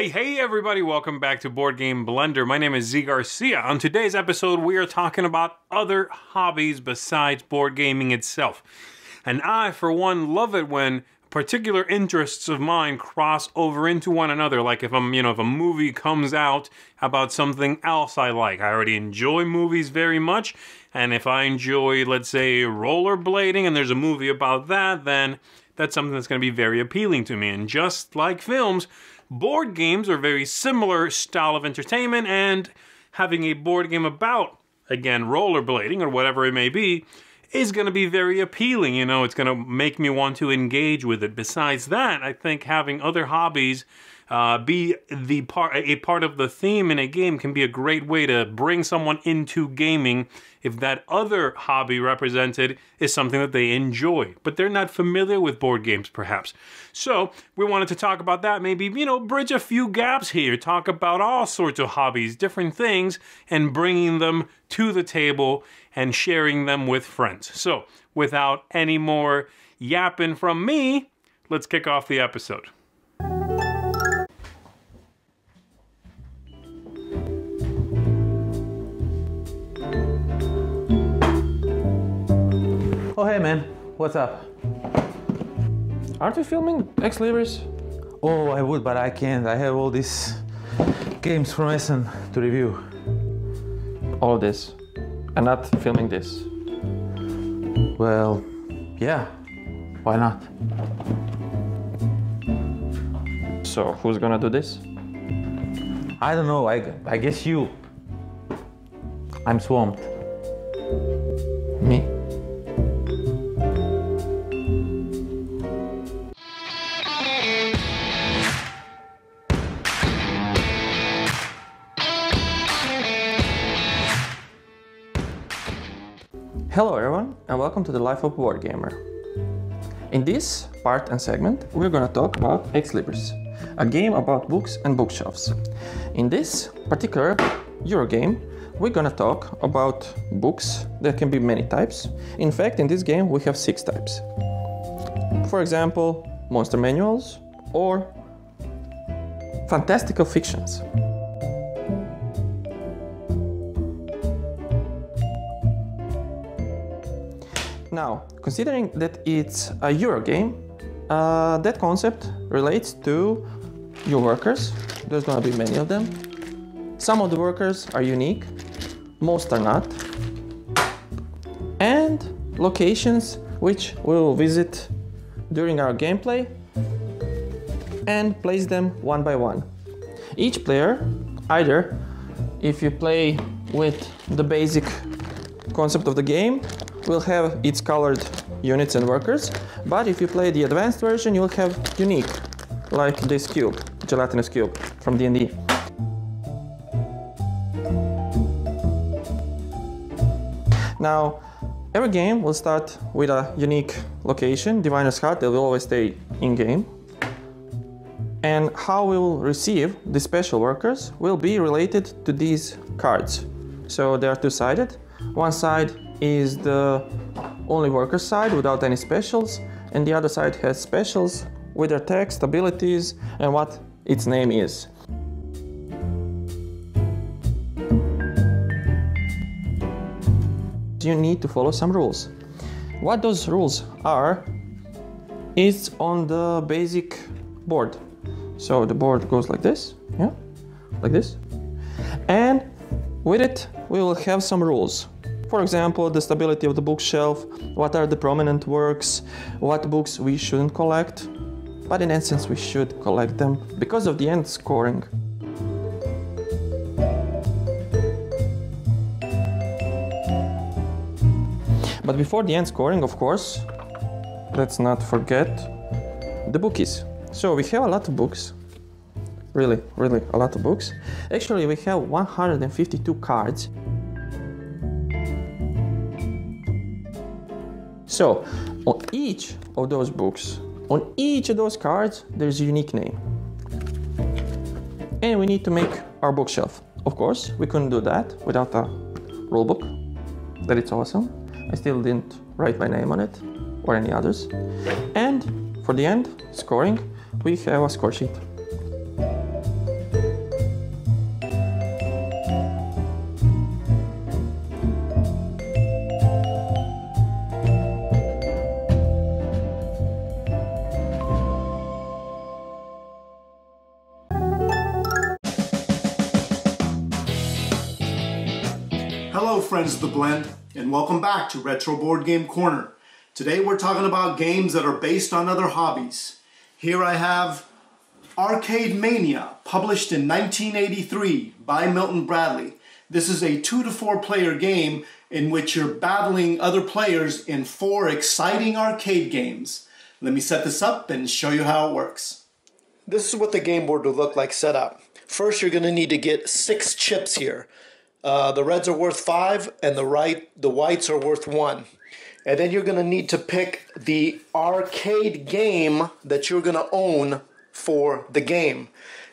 Hey everybody, welcome back to Board Game Blender. My name is Z Garcia. On today's episode, we are talking about other hobbies besides board gaming itself. And I, for one, love it when particular interests of mine cross over into one another. Like if if a movie comes out about something else I like. I already enjoy movies very much. And if I enjoy, let's say, rollerblading and there's a movie about that, then that's something that's going to be very appealing to me. And just like films, board games are a very similar style of entertainment, and having a board game about, again, rollerblading or whatever it may be, is going to be very appealing. You know, it's going to make me want to engage with it. Besides that, I think having other hobbies be a part of the theme in a game can be a great way to bring someone into gaming if that other hobby represented is something that they enjoy, but they're not familiar with board games perhaps. So we wanted to talk about that, maybe, bridge a few gaps here, talk about all sorts of hobbies, different things, and bringing them to the table and sharing them with friends. So without any more yapping from me, let's kick off the episode. Oh hey man, what's up? Aren't you filming Exlibris? Oh, I would, but I can't. I have all these games from Essen to review. All of this, and not filming this? Well, yeah, why not? So, who's gonna do this? I don't know, I guess you. I'm swamped. Me? Hello everyone, and welcome to the Life of a Board Gamer. In this part and segment, we're gonna talk about Exlibris, a game about books and bookshelves. In this particular Eurogame, we're gonna talk about books. There can be many types. In fact, in this game, we have 6 types. For example, monster manuals or fantastical fictions. Now, considering that it's a Eurogame, that concept relates to your workers. There's gonna be many of them. Some of the workers are unique, most are not. And locations which we will visit during our gameplay and place them one by one. Each player, either if you play with the basic concept of the game, will have its colored units and workers, but if you play the advanced version, you'll have unique, like this cube, gelatinous cube from D&D. Now, every game will start with a unique location, Diviner's Heart, that will always stay in-game. And how we will receive the special workers will be related to these cards. So they are two-sided. One side is the only worker side without any specials, and the other side has specials with their text, abilities, and what its name is. You need to follow some rules. What those rules are is on the basic board. So the board goes like this, yeah, like this. And with it, we will have some rules. For example, the stability of the bookshelf, what are the prominent works, what books we shouldn't collect, but in essence we should collect them because of the end scoring. But before the end scoring, of course, let's not forget the bookies. So we have a lot of books, really a lot of books. Actually, we have 152 cards. So, on each of those books, on each of those cards, there's a unique name. And we need to make our bookshelf. Of course, we couldn't do that without a rulebook. That it's awesome. I still didn't write my name on it, or any others. And for the end, scoring, we have a score sheet. friends of the blend, and welcome back to Retro Board Game Corner. Today we're talking about games that are based on other hobbies. Here I have Arcade Mania, published in 1983 by Milton Bradley. This is a 2 to 4 player game in which you're battling other players in 4 exciting arcade games. Let me set this up and show you how it works. This is what the game board will look like set up. First, you're going to need to get 6 chips here. The reds are worth 5 and the whites are worth 1. And then you're going to need to pick the arcade game that you're going to own for the game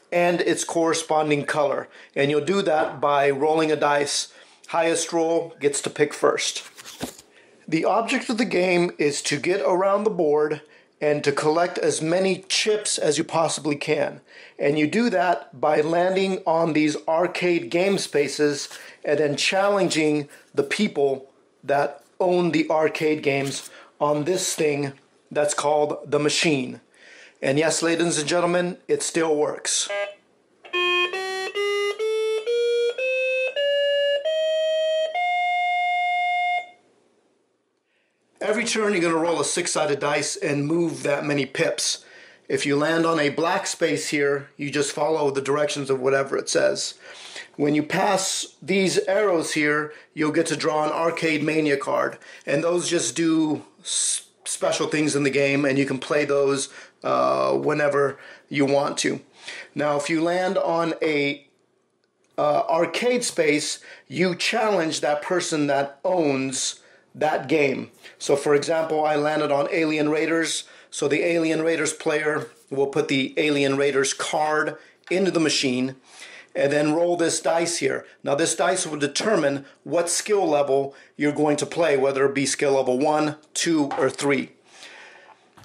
and its corresponding color. And you'll do that by rolling a dice. Highest roll gets to pick first. The object of the game is to get around the board and to collect as many chips as you possibly can. And you do that by landing on these arcade game spaces and then challenging the people that own the arcade games on this thing that's called the machine. And yes, ladies and gentlemen, it still works. Every turn you're going to roll a 6-sided dice and move that many pips. If you land on a black space here, you just follow the directions of whatever it says. When you pass these arrows here, you'll get to draw an Arcade Mania card. And those just do special things in the game, and you can play those whenever you want to. Now, if you land on a arcade space, you challenge that person that owns that game. So for example, I landed on Alien Raiders, so the Alien Raiders player will put the Alien Raiders card into the machine and then roll this dice here. Now this dice will determine what skill level you're going to play, whether it be skill level 1, 2, or 3.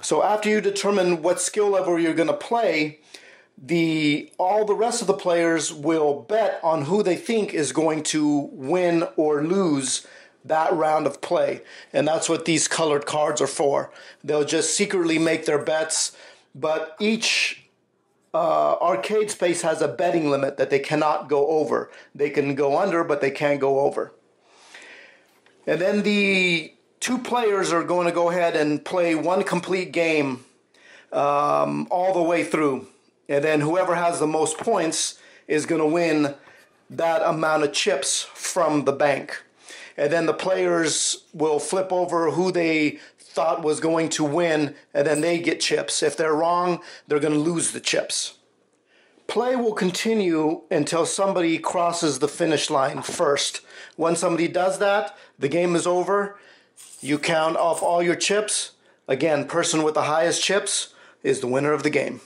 So after you determine what skill level you're going to play, all the rest of the players will bet on who they think is going to win or lose that round of play. And that's what these colored cards are for. They'll just secretly make their bets, but each arcade space has a betting limit that they cannot go over. They can go under, but they can't go over. And then the 2 players are going to go ahead and play 1 complete game all the way through. And then whoever has the most points is going to win that amount of chips from the bank. And then the players will flip over who they thought was going to win, and then they get chips. If they're wrong, they're going to lose the chips. Play will continue until somebody crosses the finish line first. When somebody does that, the game is over. You count off all your chips. Again, person with the highest chips is the winner of the game.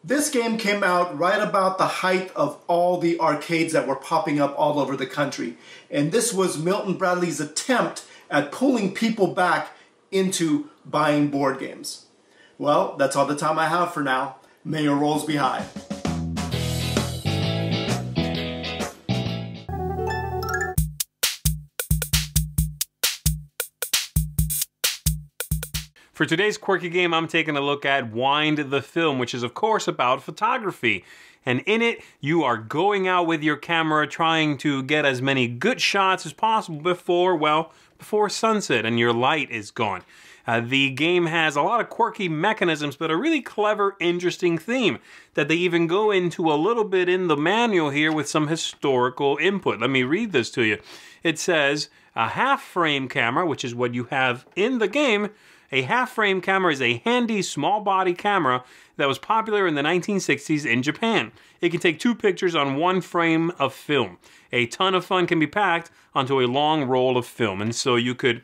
This game came out right about the height of all the arcades that were popping up all over the country. And this was Milton Bradley's attempt at pulling people back into buying board games. Well, that's all the time I have for now. May your rolls be high. For today's quirky game, I'm taking a look at Wind the Film, which is of course about photography. And in it, you are going out with your camera trying to get as many good shots as possible before sunset and your light is gone. The game has a lot of quirky mechanisms, but a really clever, interesting theme that they even go into a little bit in the manual here with some historical input. Let me read this to you. It says, a half-frame camera, which is what you have in the game. A half-frame camera is a handy, small-body camera that was popular in the 1960s in Japan. It can take 2 pictures on 1 frame of film. A ton of fun can be packed onto a long roll of film, and so you could,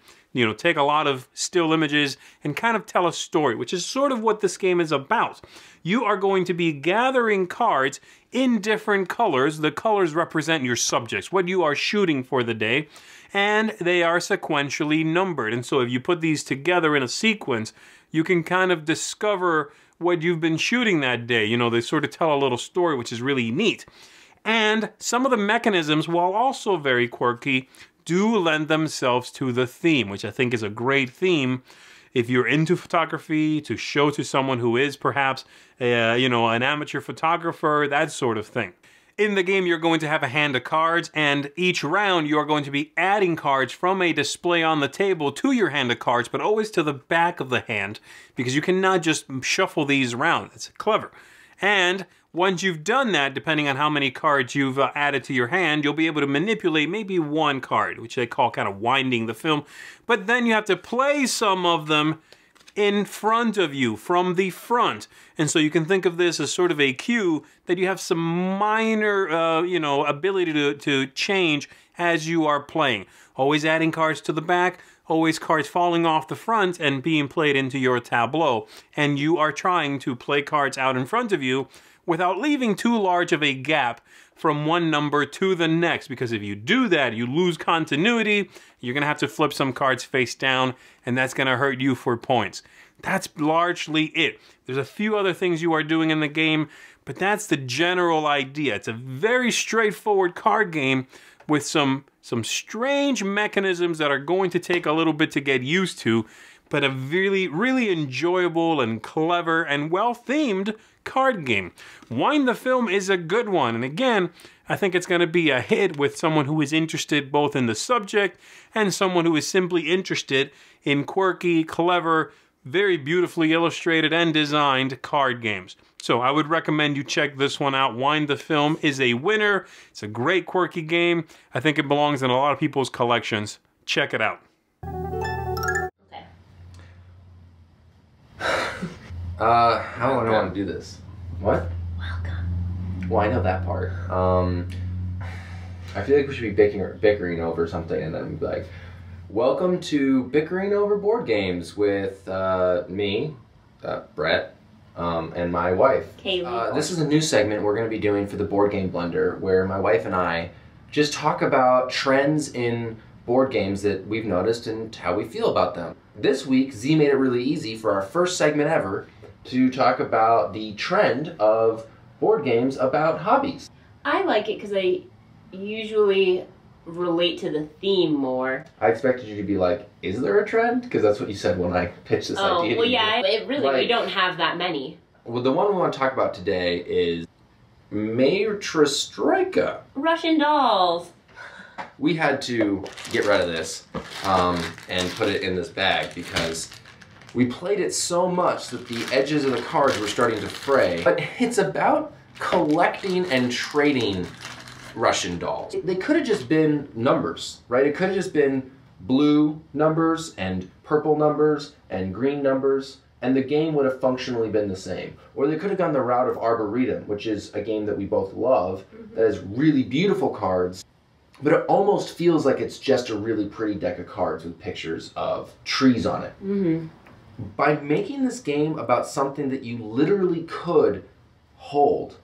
take a lot of still images and kind of tell a story, which is sort of what this game is about. You are going to be gathering cards in different colors. The colors represent your subjects, what you are shooting for the day, and they are sequentially numbered. And so if you put these together in a sequence, you can kind of discover what you've been shooting that day. They sort of tell a little story, which is really neat. And some of the mechanisms, while also very quirky, do lend themselves to the theme, which I think is a great theme if you're into photography, to show to someone who is perhaps an amateur photographer, that sort of thing. In the game, you're going to have a hand of cards, and each round you are going to be adding cards from a display on the table to your hand of cards, but always to the back of the hand, because you cannot just shuffle these around. It's clever. And once you've done that, depending on how many cards you've added to your hand, you'll be able to manipulate maybe one card, which they call kind of winding the film. But then you have to play some of them in front of you, from the front. And so you can think of this as sort of a cue that you have some minor, ability to change as you are playing. Always adding cards to the back, always cards falling off the front and being played into your tableau. And you are trying to play cards out in front of you without leaving too large of a gap from one number to the next, because if you do that, you lose continuity, you're going to have to flip some cards face down, and that's going to hurt you for points. That's largely it. There's a few other things you are doing in the game, but that's the general idea. It's a very straightforward card game with some strange mechanisms that are going to take a little bit to get used to, but a really, really enjoyable and clever and well-themed card game. Wind the Film is a good one, and again, I think it's going to be a hit with someone who is interested both in the subject and someone who is simply interested in quirky, clever, very beautifully illustrated and designed card games. So I would recommend you check this one out. Wind the Film is a winner. It's a great quirky game. I think it belongs in a lot of people's collections. Check it out. How do I want to do this? What? Welcome. Well, I know that part. I feel like we should be bickering over something, and then be like, welcome to Bickering Over Board Games with me, Brett, and my wife. Kaylee. This is a new segment we're going to be doing for the Board Game Blender, where my wife and I just talk about trends in board games that we've noticed and how we feel about them. This week, Z made it really easy for our first segment ever to talk about the trend of board games about hobbies. I like it because I usually relate to the theme more. I expected you to be like, is there a trend? Because that's what you said when I pitched this idea. Oh, well, yeah, it really, we don't have that many. Well, the one we want to talk about today is Matryoshka. Russian dolls. We had to get rid of this and put it in this bag because we played it so much that the edges of the cards were starting to fray. But it's about collecting and trading Russian dolls. They could have just been numbers, right? It could have just been blue numbers and purple numbers and green numbers, and the game would have functionally been the same. Or they could have gone the route of Arboretum, which is a game that we both love, that has really beautiful cards, but it almost feels like it's just a really pretty deck of cards with pictures of trees on it. Mm-hmm. By making this game about something that you literally could hold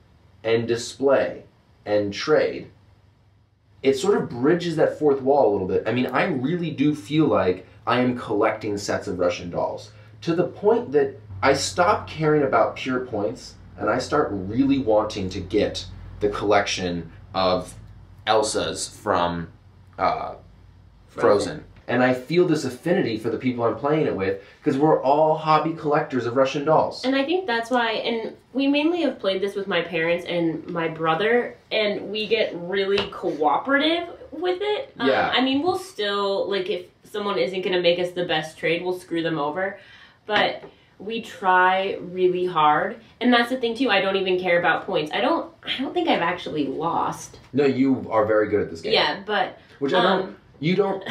and display and trade, it sort of bridges that fourth wall a little bit. I mean, I really do feel like I am collecting sets of Russian dolls, to the point that I stop caring about pure points and I start really wanting to get the collection of Elsa's from Frozen. And I feel this affinity for the people I'm playing it with because we're all hobby collectors of Russian dolls. And I think that's why, and we mainly have played this with my parents and my brother, and we get really cooperative with it. Yeah. I mean, we'll still, like, if someone isn't going to make us the best trade, we'll screw them over. But we try really hard. And that's the thing, too. I don't even care about points. I don't think I've actually lost. No, you are very good at this game. Yeah, but... Which you don't...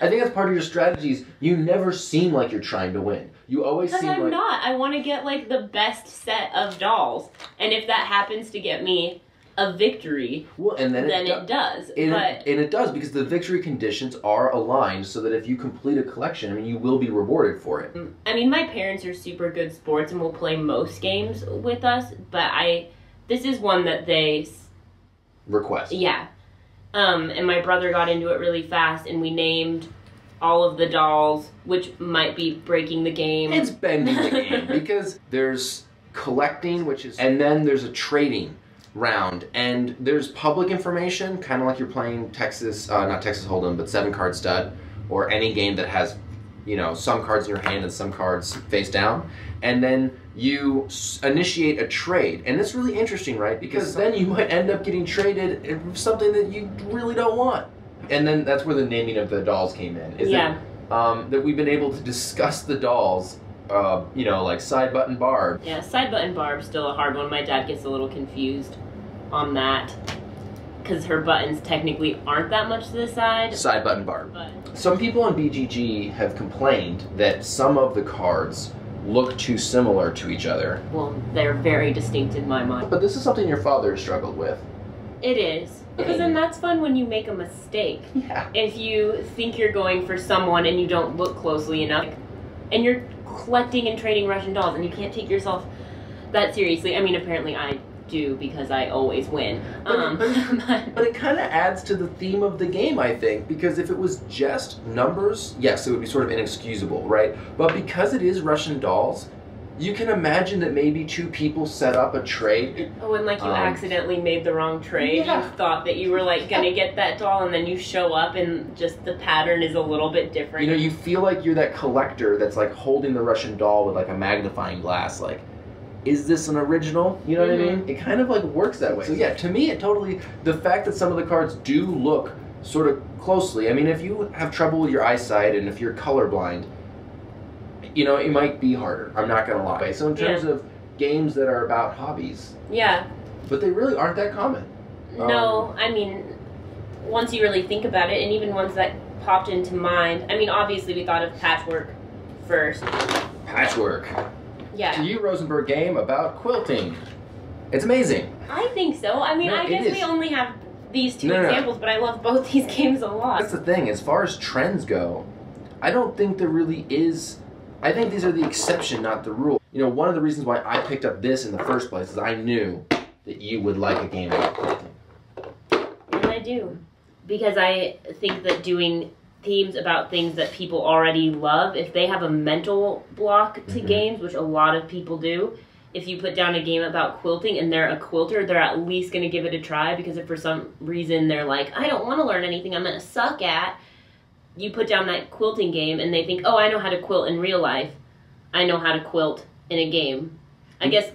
I think that's part of your strategies. You never seem like you're trying to win. You always seem like... Because I'm not. I want to get, like, the best set of dolls. And if that happens to get me a victory, well, and then it does. And it does, because the victory conditions are aligned so that if you complete a collection, I mean, you will be rewarded for it. I mean, my parents are super good sports and will play most games with us, but this is one that they... request. Yeah. And my brother got into it really fast, and we named all of the dolls, which might be breaking the game. It's bending the game, because there's collecting, and then there's a trading round, and there's public information, kind of like you're playing not Texas Hold'em, but 7-card stud, or any game that has you know, some cards in your hand and some cards face down, and then you initiate a trade. And it's really interesting, right? Because then you might end up getting traded something that you really don't want. And then that's where the naming of the dolls came in. Is that we've been able to discuss the dolls, you know, like Side Button Barb. Yeah, Side Button Barb's still a hard one. My dad gets a little confused on that because her buttons technically aren't that much to the side. Side Button Barb. But some people on BGG have complained that some of the cards look too similar to each other. Well, they're very distinct in my mind. But this is something your father has struggled with. It is. Because then that's fun when you make a mistake. Yeah. If you think you're going for someone and you don't look closely enough, and you're collecting and trading Russian dolls and you can't take yourself that seriously. I mean, apparently I do because I always win. But it kind of adds to the theme of the game, I think, because if it was just numbers, yes, it would be sort of inexcusable, right? But because it is Russian dolls, you can imagine that maybe two people set up a trade. Oh, and like you accidentally made the wrong trade. Yeah. You thought that you were like gonna get that doll, and then you show up and just the pattern is a little bit different. You know, you feel like you're that collector that's like holding the Russian doll with like a magnifying glass, like, is this an original? You know what I mean? It kind of like works that way. So yeah, to me it totally, the fact that some of the cards do look sort of closely, I mean, if you have trouble with your eyesight and if you're colorblind, you know, it might be harder. I'm not gonna lie. So in terms of games that are about hobbies, but they really aren't that common. No, I mean, once you really think about it, and even ones that popped into mind, I mean, obviously we thought of Patchwork first. Patchwork. Yeah. To you, Rosenberg game about quilting. It's amazing. I think so. I mean, No, I guess we only have these two examples, but I love both these games a lot. That's the thing. As far as trends go, I don't think there really is. I think these are the exception, not the rule. You know, one of the reasons why I picked up this in the first place is I knew that you would like a game about quilting. And I do. Because I think that doing themes about things that people already love, if they have a mental block to games, which a lot of people do, if you put down a game about quilting and they're a quilter, they're at least going to give it a try, because if for some reason they're like, I don't want to learn anything I'm going to suck at, you put down that quilting game and they think, oh, I know how to quilt in real life. I know how to quilt in a game. I guess,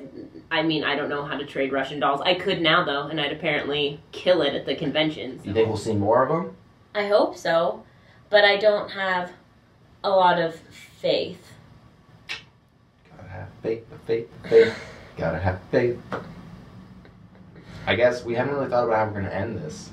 I mean, I don't know how to trade Russian dolls. I could now, though, and I'd apparently kill it at the conventions. You think we'll see more of them? I hope so, but I don't have a lot of faith. Gotta have faith. Gotta have faith. I guess we haven't really thought about how we're going to end this.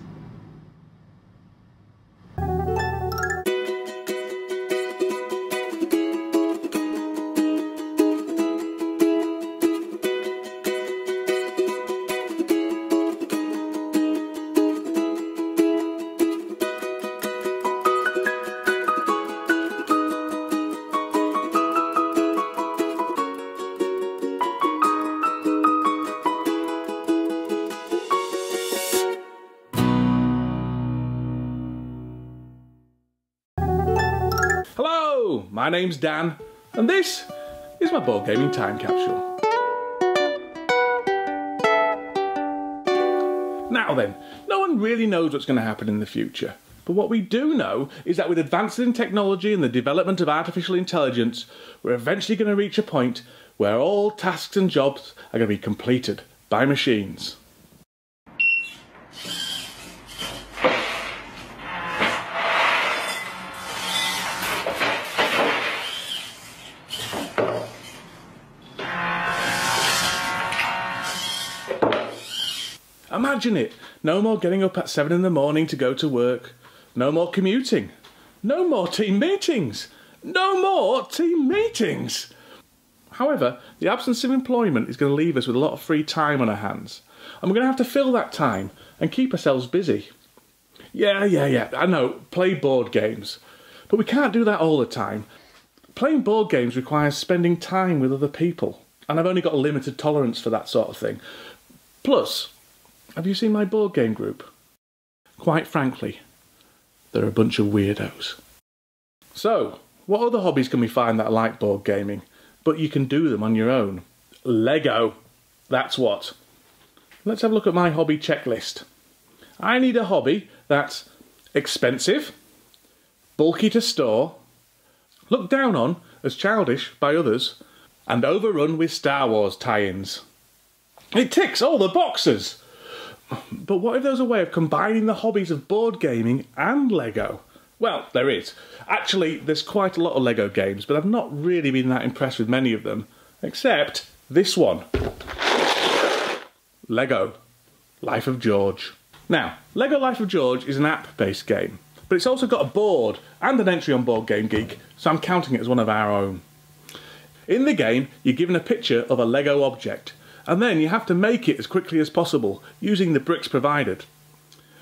My name's Dan, and this is my board gaming time capsule. Now then, no one really knows what's going to happen in the future, but what we do know is that with advances in technology and the development of artificial intelligence, we're eventually going to reach a point where all tasks and jobs are going to be completed by machines. Imagine it, no more getting up at 7 in the morning to go to work, no more commuting, no more team meetings, no more team meetings. However, the absence of employment is going to leave us with a lot of free time on our hands, and we're going to have to fill that time and keep ourselves busy. Yeah, I know, play board games, but we can't do that all the time. Playing board games requires spending time with other people, and I've only got a limited tolerance for that sort of thing. Plus, have you seen my board game group? Quite frankly, they're a bunch of weirdos. So, what other hobbies can we find that are like board gaming, but you can do them on your own? Lego, that's what. Let's have a look at my hobby checklist. I need a hobby that's expensive, bulky to store, looked down on as childish by others, and overrun with Star Wars tie-ins. It ticks all the boxes! But what if there was a way of combining the hobbies of board gaming and Lego? Well, there is. Actually, there's quite a lot of Lego games, but I've not really been that impressed with many of them, except this one. Lego Life of George. Now, Lego Life of George is an app-based game, but it's also got a board and an entry on Board Game Geek, so I'm counting it as one of our own. In the game, you're given a picture of a Lego object, and then you have to make it as quickly as possible using the bricks provided.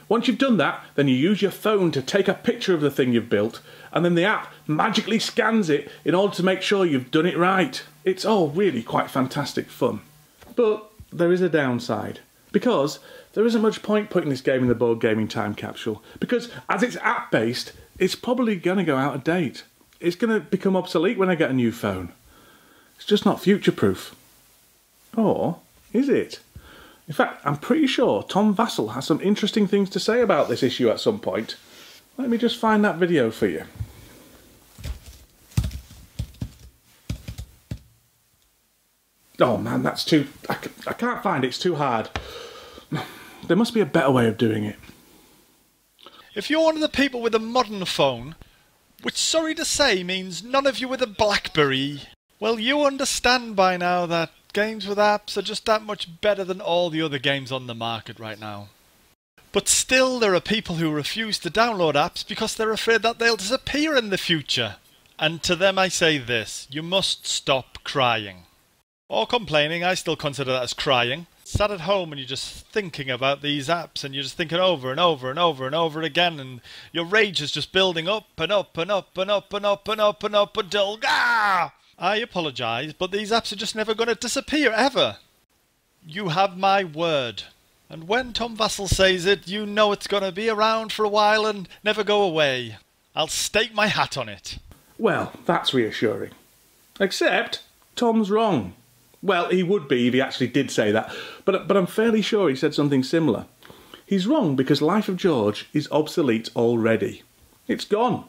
Once you've done that, then you use your phone to take a picture of the thing you've built, and then the app magically scans it in order to make sure you've done it right. It's all really quite fantastic fun. But there is a downside, because there isn't much point putting this game in the board gaming time capsule, because as it's app-based, it's probably going to go out of date. It's going to become obsolete when I get a new phone. It's just not future-proof. Or is it? In fact, I'm pretty sure Tom Vassell has some interesting things to say about this issue at some point. Let me just find that video for you. Oh man, that's too... I can't find it, it's too hard. There must be a better way of doing it. If you're one of the people with a modern phone, which sorry to say means none of you with a BlackBerry, well, you understand by now that games with apps are just that much better than all the other games on the market right now. But still, there are people who refuse to download apps because they're afraid that they'll disappear in the future. And to them I say this, you must stop crying. Or complaining, I still consider that as crying. Sat at home and you're just thinking about these apps and you're just thinking over and over and over and over again, and your rage is just building up and up and up and up and up and up and up until I apologise, but these apps are just never going to disappear, ever. You have my word. And when Tom Vassell says it, you know it's going to be around for a while and never go away. I'll stake my hat on it. Well, that's reassuring. Except, Tom's wrong. Well, he would be if he actually did say that, but I'm fairly sure he said something similar. He's wrong because Life of George is obsolete already. It's gone.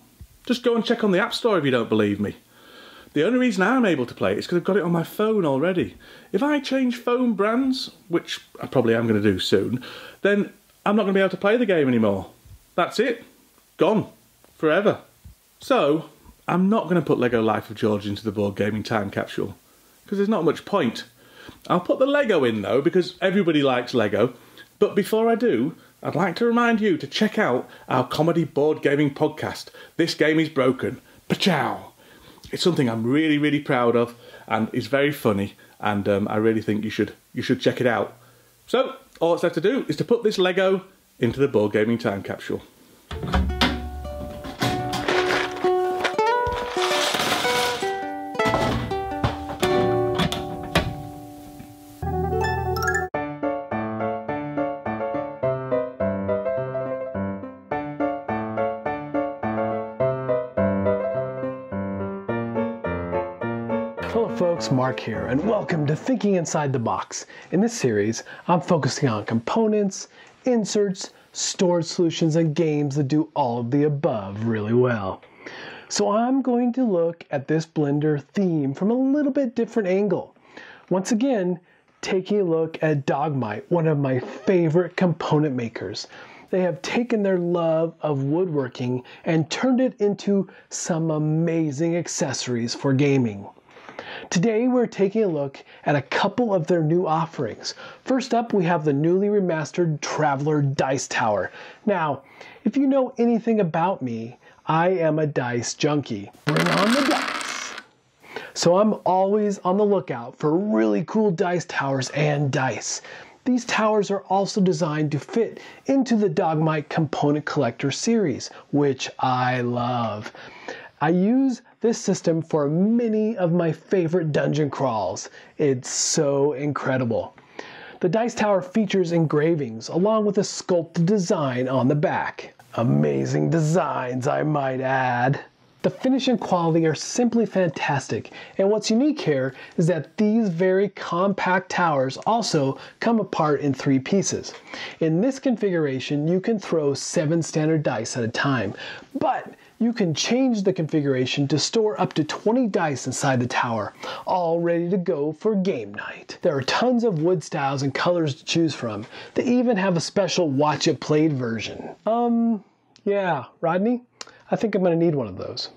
Just go and check on the App Store if you don't believe me. The only reason I'm able to play it is because I've got it on my phone already. If I change phone brands, which I probably am going to do soon, then I'm not going to be able to play the game anymore. That's it. Gone. Forever. So, I'm not going to put Lego Life of George into the board gaming time capsule, because there's not much point. I'll put the Lego in though, because everybody likes Lego. But before I do, I'd like to remind you to check out our comedy board gaming podcast, This Game is Broken. Pachow! It's something I'm really, really proud of, and it's very funny, and I really think you should check it out. So, all that's left to do is to put this Lego into the board gaming time capsule. Hello folks, Mark here, and welcome to Thinking Inside the Box. In this series, I'm focusing on components, inserts, storage solutions, and games that do all of the above really well. So I'm going to look at this Blender theme from a little bit different angle. Once again, taking a look at Dogmite, one of my favorite component makers. They have taken their love of woodworking and turned it into some amazing accessories for gaming. Today we're taking a look at a couple of their new offerings. First up, we have the newly remastered Traveler Dice Tower. Now, if you know anything about me, I am a dice junkie. Bring on the dice! So I'm always on the lookout for really cool dice towers and dice. These towers are also designed to fit into the Dogmite Component Collector series, which I love. I use this system for many of my favorite dungeon crawls. It's so incredible. The dice tower features engravings along with a sculpted design on the back. Amazing designs, I might add. The finish and quality are simply fantastic, and what's unique here is that these very compact towers also come apart in 3 pieces. In this configuration, you can throw 7 standard dice at a time, but you can change the configuration to store up to 20 dice inside the tower, all ready to go for game night. There are tons of wood styles and colors to choose from. They even have a special watch it played version. Yeah, Rodney, I think I'm gonna need one of those.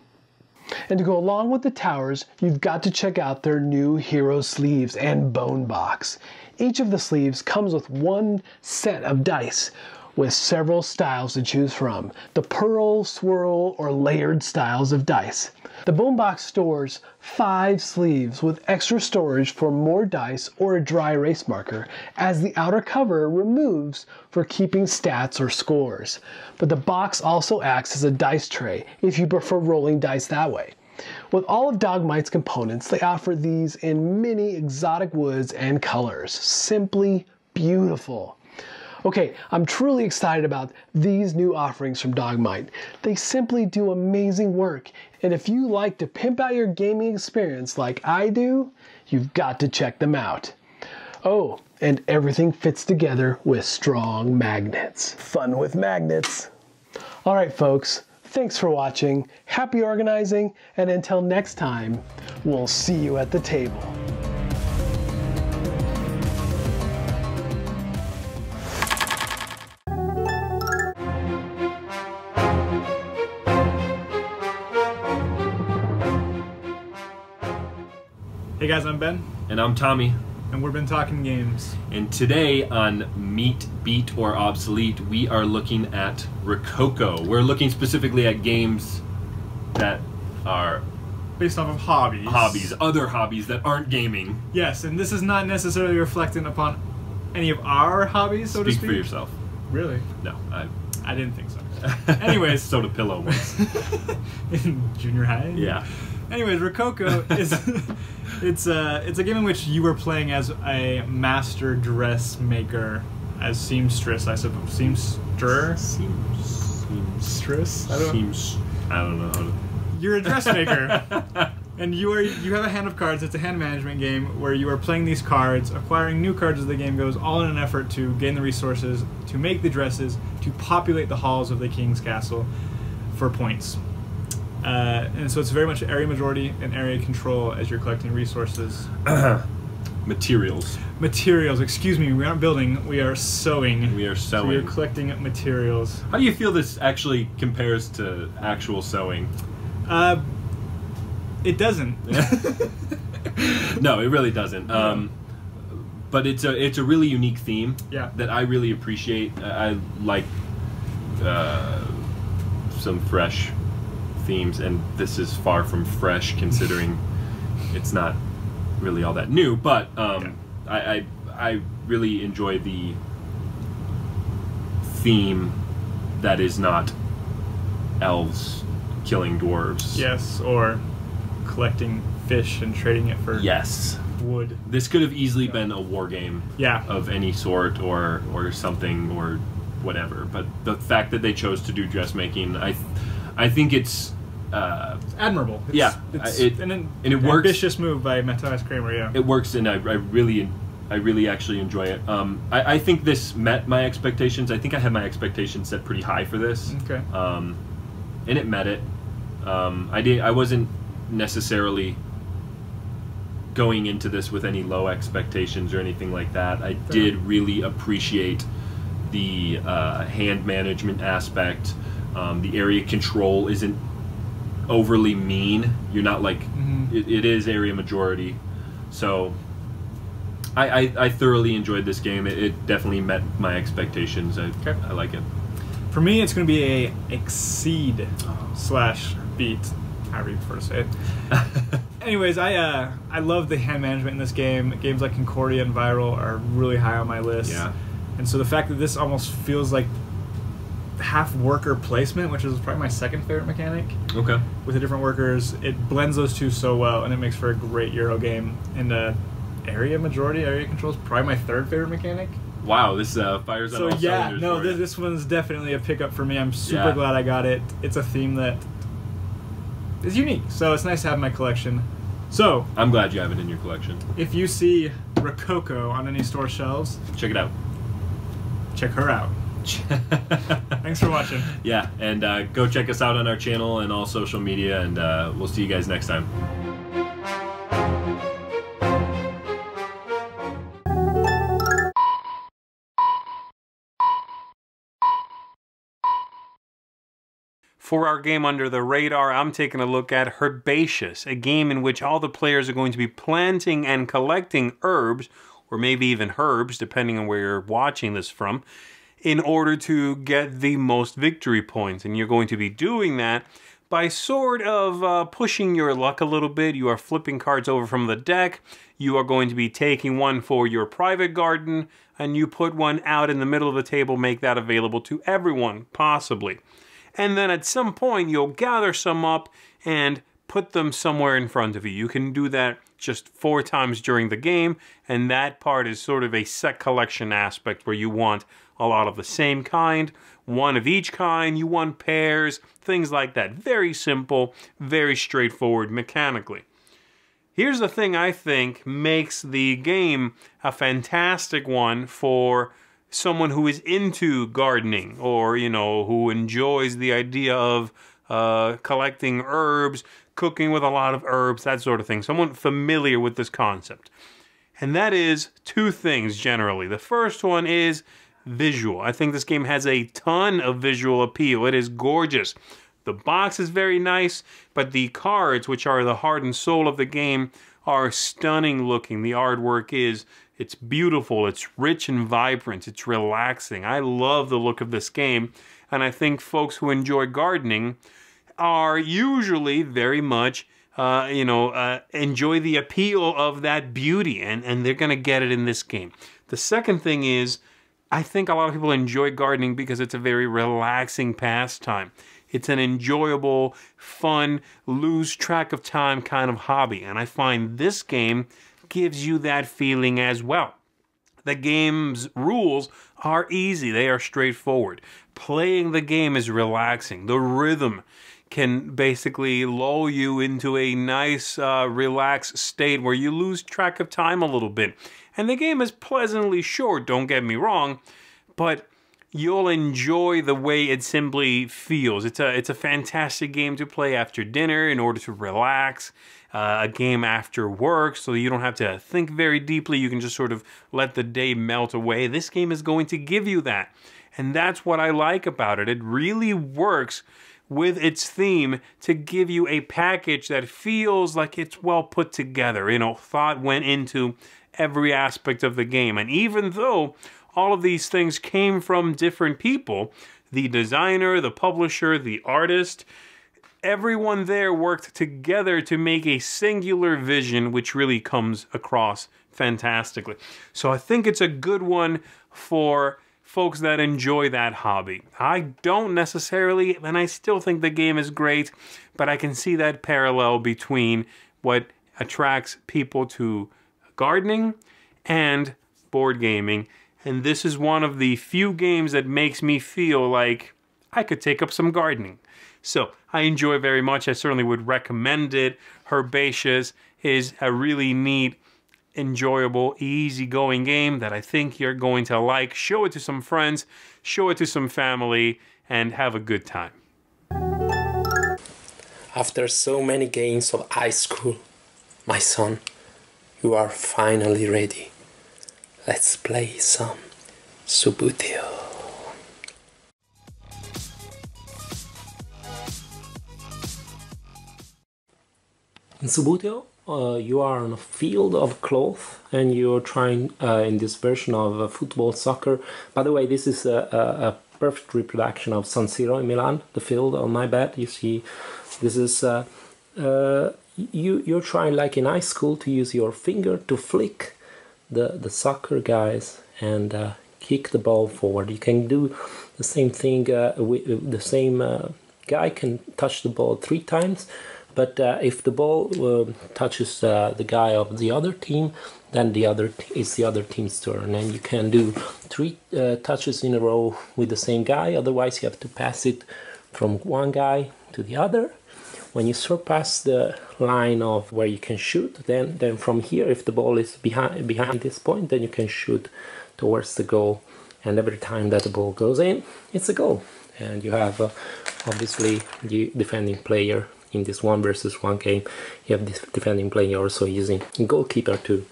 And to go along with the towers, you've got to check out their new hero sleeves and bone box. Each of the sleeves comes with one set of dice with several styles to choose from. The pearl, swirl, or layered styles of dice. The bone box stores 5 sleeves with extra storage for more dice or a dry erase marker, as the outer cover removes for keeping stats or scores. But the box also acts as a dice tray if you prefer rolling dice that way. With all of Dogmite's components, they offer these in many exotic woods and colors. Simply beautiful. Okay, I'm truly excited about these new offerings from Dogmite. They simply do amazing work, and if you like to pimp out your gaming experience like I do, you've got to check them out. Oh, and everything fits together with strong magnets. Fun with magnets. Alright folks, thanks for watching, happy organizing, and until next time, we'll see you at the table. Hey guys, I'm Ben. And I'm Tommy. And we've been talking games. And today on Meet, Beat, or Obsolete, we are looking at Rococo. We're looking specifically at games that are based off of hobbies. Hobbies, other hobbies that aren't gaming. Yes, and this is not necessarily reflecting upon any of our hobbies, so to speak. Speak for yourself. Really? No, I didn't think so. Anyways. Soda Pillow was. In junior high? Yeah. Anyways, Rococo is it's a game in which you were playing as a master dressmaker, as seamstress, I suppose. Seamstress? I don't know how to... You're a dressmaker, and you have a hand of cards. It's a hand management game where you are playing these cards, acquiring new cards as the game goes, all in an effort to gain the resources, to make the dresses, to populate the halls of the king's castle for points. And so it's very much area majority and area control as you're collecting resources. Materials. Materials, excuse me, we aren't building, we are sewing. We are sewing. So you're collecting materials. How do you feel this actually compares to actual sewing? It doesn't. No, it really doesn't. But it's a really unique theme that I really appreciate. I like some fresh themes, and this is far from fresh considering it's not really all that new, but I really enjoy the theme that is not elves killing dwarves. Yes, or collecting fish and trading it for wood. This could have easily been a war game of any sort or something or whatever, but the fact that they chose to do dressmaking, I think it's admirable. It's it works. Ambitious move by Matthias Kramer. Yeah, it works, and I really actually enjoy it. I think this met my expectations. I think I had my expectations set pretty high for this. Okay. And it met it. I wasn't necessarily going into this with any low expectations or anything like that. I did really appreciate the hand management aspect. The area control isn't overly mean. You're not like it is area majority, so I thoroughly enjoyed this game. It definitely met my expectations. I like it. For me, it's going to be a exceed / beat, however you prefer to say it. Anyways, I love the hand management in this game. Games like Concordia and Viral are really high on my list. Yeah. And so the fact that this almost feels like half worker placement, which is probably my second favorite mechanic. Okay. With the different workers, it blends those two so well, and it makes for a great Euro game. And area control is probably my third favorite mechanic. Wow, this fires on all cylinders. No, this one's definitely a pickup for me. I'm super glad I got it. It's a theme that is unique, so it's nice to have in my collection. So I'm glad you have it in your collection. If you see Rococo on any store shelves, check it out. Check her out. Thanks for watching. Yeah, and go check us out on our channel and all social media, and we'll see you guys next time. For our game Under the Radar, I'm taking a look at Herbaceous, a game in which all the players are going to be planting and collecting herbs, or maybe even herbs, depending on where you're watching this from, in order to get the most victory points. And you're going to be doing that by sort of pushing your luck a little bit. You are flipping cards over from the deck. You are going to be taking one for your private garden, and you put one out in the middle of the table, make that available to everyone, possibly. And then at some point, you'll gather some up and put them somewhere in front of you. You can do that just 4 times during the game, and that part is sort of a set collection aspect where you want a lot of the same kind, one of each kind, you want pairs, things like that. Very simple, very straightforward mechanically. Here's the thing I think makes the game a fantastic one for someone who is into gardening, or, you know, who enjoys the idea of collecting herbs, cooking with a lot of herbs, that sort of thing. Someone familiar with this concept. And that is 2 things generally. The first one is visual. I think this game has a ton of visual appeal. It is gorgeous. The box is very nice, but the cards, which are the heart and soul of the game, are stunning looking. The artwork it's beautiful, it's rich and vibrant, it's relaxing. I love the look of this game, and I think folks who enjoy gardening are usually very much, enjoy the appeal of that beauty, and they're going to get it in this game. The second thing is, I think a lot of people enjoy gardening because it's a very relaxing pastime. It's an enjoyable, fun, lose track of time kind of hobby, and I find this game gives you that feeling as well. The game's rules are easy. They are straightforward. Playing the game is relaxing. The rhythm can basically lull you into a nice, relaxed state where you lose track of time a little bit. And the game is pleasantly short, don't get me wrong, but you'll enjoy the way it simply feels. It's a fantastic game to play after dinner in order to relax. A game after work, so you don't have to think very deeply. You can just sort of let the day melt away. This game is going to give you that. And that's what I like about it. It really works with its theme to give you a package that feels like it's well put together. You know, thought went into every aspect of the game. And even though all of these things came from different people, the designer, the publisher, the artist, everyone there worked together to make a singular vision which really comes across fantastically. So I think it's a good one for folks that enjoy that hobby. I don't necessarily, and I still think the game is great, but I can see that parallel between what attracts people to gardening and board gaming. And this is one of the few games that makes me feel like I could take up some gardening. So I enjoy it very much. I certainly would recommend it. Herbaceous is a really neat, enjoyable, easygoing game that I think you're going to like. Show it to some friends, show it to some family, and have a good time. After so many games of high school, my son, you are finally ready. Let's play some Subbu. In Subbu, you are on a field of cloth and you're trying in this version of football, soccer. By the way, this is a perfect reproduction of San Siro in Milan, the field on my bed. You see, this is you're trying like in high school to use your finger to flick the soccer guys and kick the ball forward. You can do the same thing with the same guy can touch the ball 3 times. But if the ball touches the guy of the other team, then it's the other team's turn, and you can do 3 touches in a row with the same guy. Otherwise, you have to pass it from one guy to the other. When you surpass the line of where you can shoot, then from here, if the ball is behind this point, then you can shoot towards the goal. and every time that the ball goes in, it's a goal. And you have obviously the defending player in this 1 versus 1 game. You have this defending player also using a goalkeeper to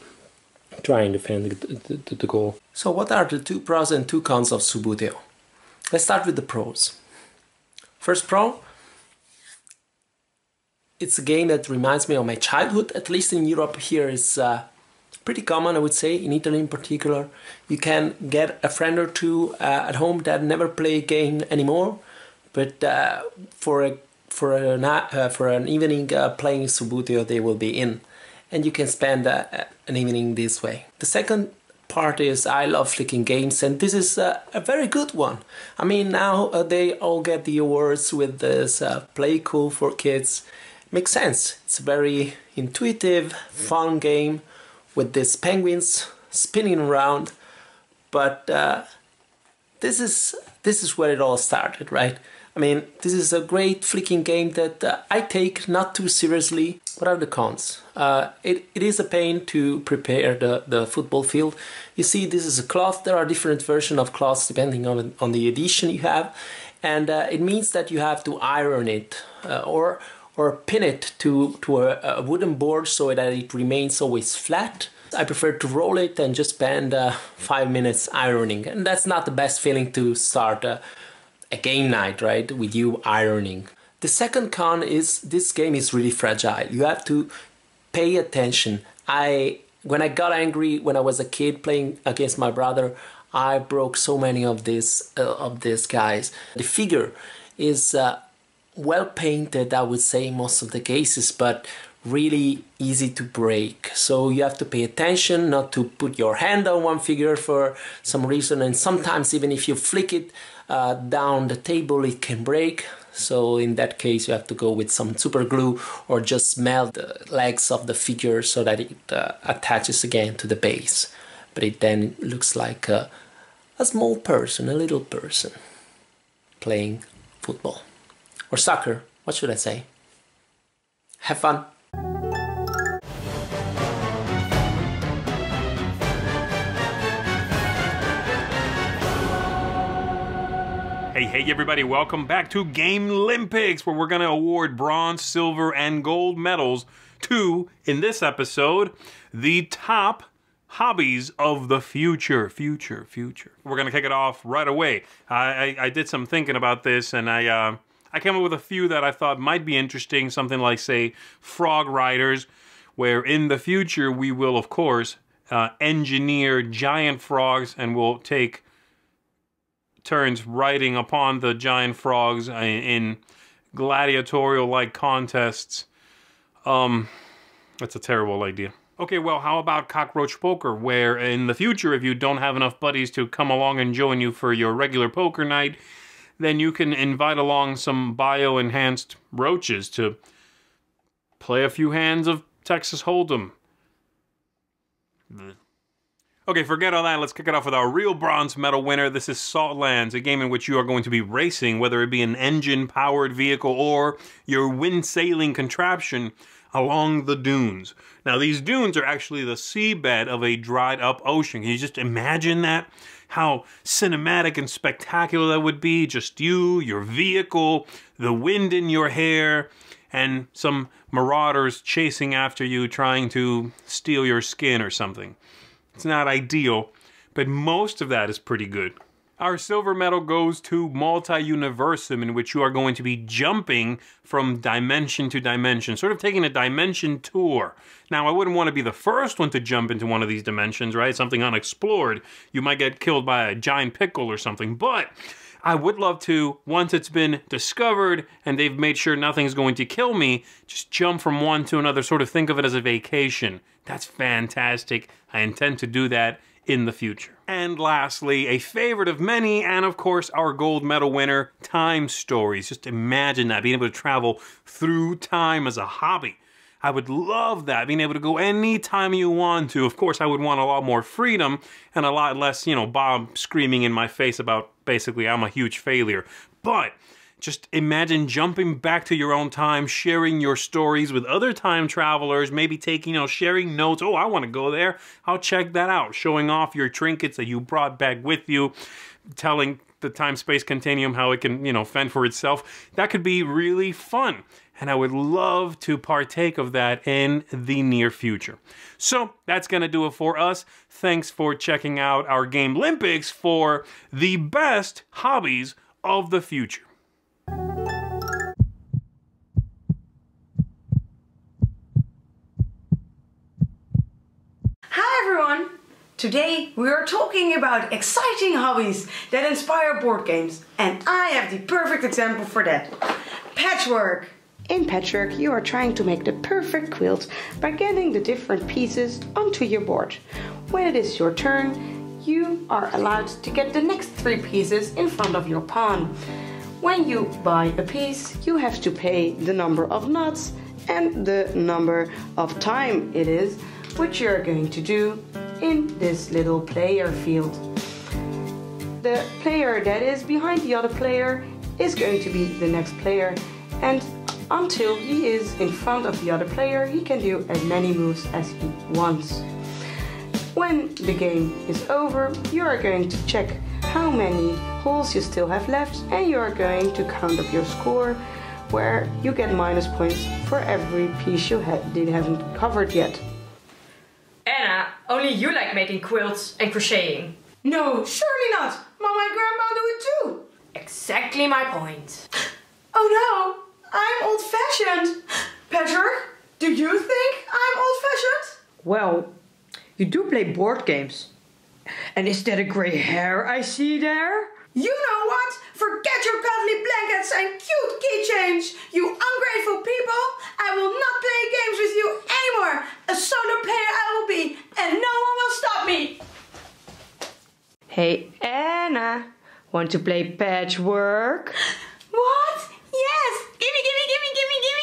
try and defend the goal. So what are the 2 pros and 2 cons of Subbu? Let's start with the pros. First pro, it's a game that reminds me of my childhood, at least in Europe. Here is pretty common, I would say, in Italy in particular. You can get a friend or two at home that never play a game anymore, but for an evening playing Subbu, they will be in, and you can spend an evening this way. The second part is I love flicking games, and this is a very good one. I mean, now they all get the awards with this play cool for kids. Makes sense. It's a very intuitive, fun game with these penguins spinning around, but this is where it all started, right? I mean, this is a great flicking game that I take not too seriously. What are the cons? It is a pain to prepare the football field. You see, this is a cloth. There are different versions of cloths depending on the edition you have, and it means that you have to iron it or pin it to a wooden board so that it remains always flat. I prefer to roll it and just spend 5 minutes ironing, and that's not the best feeling to start a game night, right, with you ironing. The second con is this game is really fragile. You have to pay attention. When I got angry when I was a kid playing against my brother, I broke so many of these guys. The figure is well painted, I would say, in most of the cases, but really easy to break. So you have to pay attention not to put your hand on one figure for some reason, and sometimes even if you flick it down the table, it can break. So in that case you have to go with some super glue or just melt the legs of the figure so that it attaches again to the base. But it then looks like a small person, a little person playing football or soccer, what should I say? Have fun. Hey everybody, welcome back to Game Olympics, where we're going to award bronze, silver, and gold medals to, in this episode, the top hobbies of the future. We're going to kick it off right away. I did some thinking about this, and I came up with a few that I thought might be interesting, something like, say, frog riders, where in the future we will, of course, engineer giant frogs, and we'll take turns riding upon the giant frogs in gladiatorial-like contests. That's a terrible idea. Okay, well, how about cockroach poker, where in the future, if you don't have enough buddies to come along and join you for your regular poker night, then you can invite along some bio-enhanced roaches to play a few hands of Texas Hold'em. Okay, forget all that. Let's kick it off with our real bronze medal winner. This is Saltlands, a game in which you are going to be racing, whether it be an engine-powered vehicle or your wind-sailing contraption along the dunes. Now, these dunes are actually the seabed of a dried-up ocean. Can you just imagine that? How cinematic and spectacular that would be. Just you, your vehicle, the wind in your hair, and some marauders chasing after you, trying to steal your skin or something. It's not ideal, but most of that is pretty good. Our silver medal goes to Multi-Universum, in which you are going to be jumping from dimension to dimension, sort of taking a dimension tour. Now, I wouldn't want to be the first one to jump into one of these dimensions, right? Something unexplored. You might get killed by a giant pickle or something, but I would love to, once it's been discovered and they've made sure nothing's going to kill me, just jump from one to another, sort of think of it as a vacation. That's fantastic. I intend to do that in the future. And lastly, a favorite of many, and of course our gold medal winner, Time Stories. Just imagine that, being able to travel through time as a hobby. I would love that, being able to go anytime you want to. Of course, I would want a lot more freedom and a lot less, Bob screaming in my face about basically I'm a huge failure. But Just imagine jumping back to your own time, sharing your stories with other time travelers, maybe taking, sharing notes. Oh, I want to go there. I'll check that out. Showing off your trinkets that you brought back with you, telling the time-space continuum how it can, fend for itself. That could be really fun. And I would love to partake of that in the near future. So that's going to do it for us. Thanks for checking out our Game Olympics for the best hobbies of the future. Hi everyone! Today we are talking about exciting hobbies that inspire board games, and I have the perfect example for that. Patchwork! In Patchwork you are trying to make the perfect quilt by getting the different pieces onto your board. When it is your turn, you are allowed to get the next 3 pieces in front of your pawn. When you buy a piece, you have to pay the number of knots and the number of time it is, which you're going to do in this little player field. The player that is behind the other player is going to be the next player, and until he is in front of the other player, he can do as many moves as he wants. When the game is over, you are going to check how many holes you still have left, and you are going to count up your score, where you get minus points for every piece you haven't covered yet. Anna, only you like making quilts and crocheting. No, surely not! Mama and Grandma do it too! Exactly my point. Oh no, I'm old-fashioned! Patchwork, do you think I'm old-fashioned? Well, you do play board games. And is that a grey hair I see there? You know what? Forget your cuddly blankets and cute keychains, you ungrateful people! I will not play games with you anymore! A solo player I will be, and no one will stop me! Hey Anna, want to play Patchwork? What? Yes! Gimme, gimme, gimme, gimme, gimme!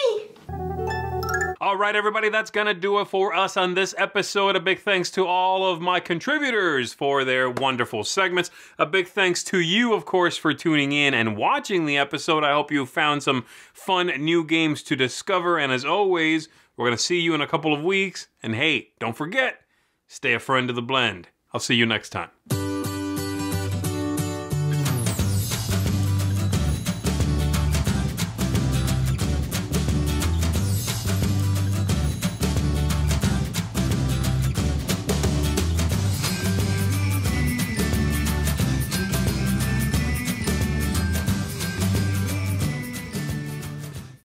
All right, everybody, that's going to do it for us on this episode. A big thanks to all of my contributors for their wonderful segments. A big thanks to you, of course, for tuning in and watching the episode. I hope you found some fun new games to discover. And as always, we're going to see you in a couple of weeks. And hey, don't forget, stay a friend of the blend. I'll see you next time.